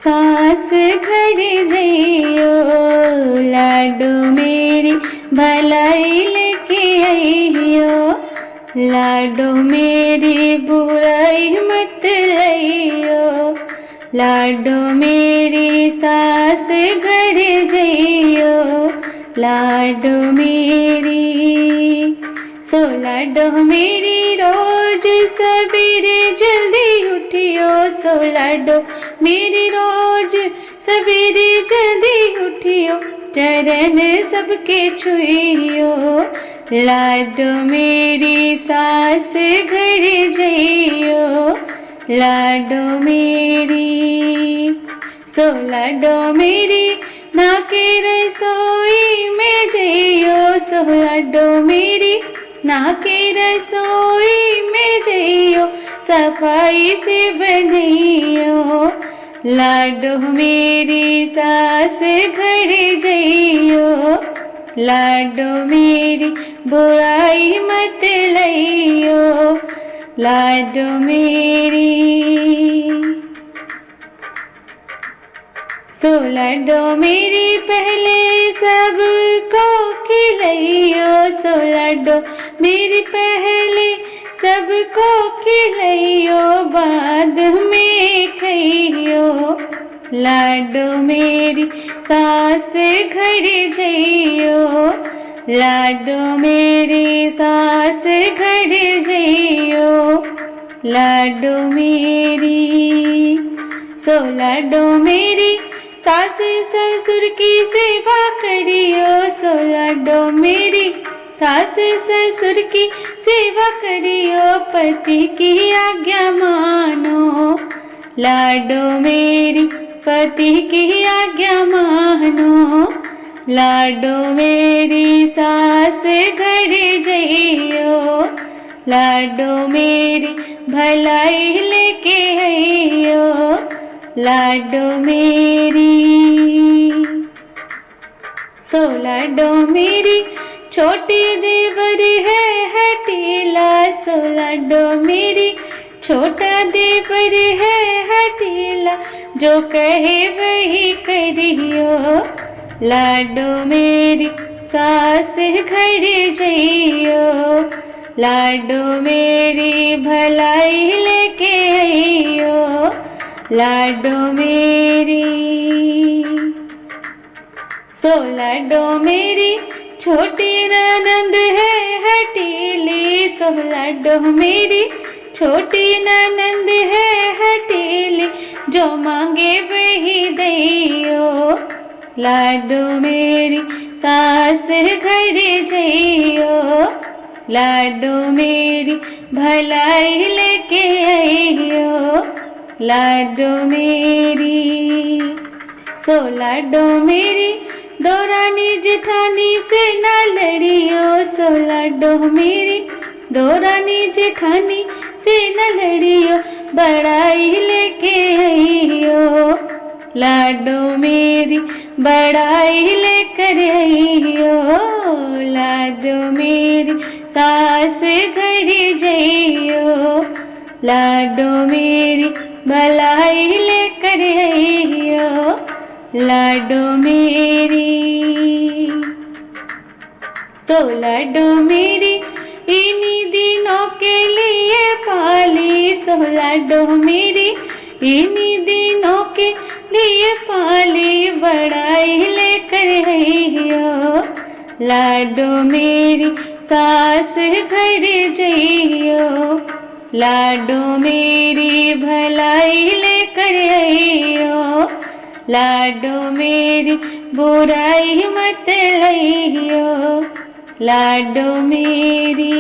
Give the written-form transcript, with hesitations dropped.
सास घर जइयो, लाडो मेरी भलाई लेके आइयो, लाडो मेरी बुराई मत लइयो, लाडो मेरी सास घर जइयो, लाडो मेरी। सो लाडो मेरी रोज सवेरे जल्दी उठियो, सो लाडो मेरी रोज सवेरे जल्दी उठियो, चरण सबके छुइयो, लाडो मेरी सास घर जइयो, लाडो मेरी। सो लाडो मेरी ना के रसोई में जइयो, सो लाडो मेरी ना के रसोई में जइयो, सफाई से बनइयो, लाडो मेरी सास घर जइयो, लाडो मेरी बुराई मत लइयो, लाडो मेरी। सो लाडो मेरी पहले सबको खिलइयो, सो लाडो मेरी पहले सबको खिलइयो, बाद में खइयो, लाडो मेरी सास घर जइयो, लाडो मेरी सास घर जइयो, लाडो मेरी। सो लाडो मेरी सास ससुर की सेवा करियो, सो लाडो मेरी सास ससुर की सेवा करियो, पति की आज्ञा मानो, लाडो मेरी पति की आज्ञा मानो, लाडो मेरी सास घर जइयो, लाडो मेरी भलाई लेके आइयो, लाडो मेरी। सो लाडो मेरी छोटी देवर है हठीला, सो लाडो मेरी छोटा देवर है हठीला, जो कहे वही करियो, लाडो मेरी सास घर जइयो, लाडो मेरी भलाई लेके आइयो, लाडो मेरी। सो लाडो मेरी छोटी ननंद है हठीली, सो लाडो मेरी छोटी ननंद है हठीली, जो मांगे वही दइयो, लाडो मेरी सास घर जइयो, लाडो मेरी भलाई लेके आइयो, लाडो मेरी। सो लाडो मेरी दो रानी जेठानी से ना लड़ियो, सो लाडो मेरी दो रानी जेठानी से न लड़ियो, बड़ाई लेके आइयो, लाडो मेरी बड़ाई लेकर आइयो, लाडो मेरी सास घर जइयो, लाडो मेरी भलाई लेकर आइयो, लाडो मेरी। सो लाडो मेरी इन्हीं दिनों के लिए पाली, सो लाडो मेरी इन्हीं दिनों के लिए पाली, बड़ाई लेकर आइयो, लाडो मेरी सास घर जइयो, लाडो मेरी भलाई लेकर आइयो, लाडो मेरी बुराई मत लइयो, लाडो मेरी।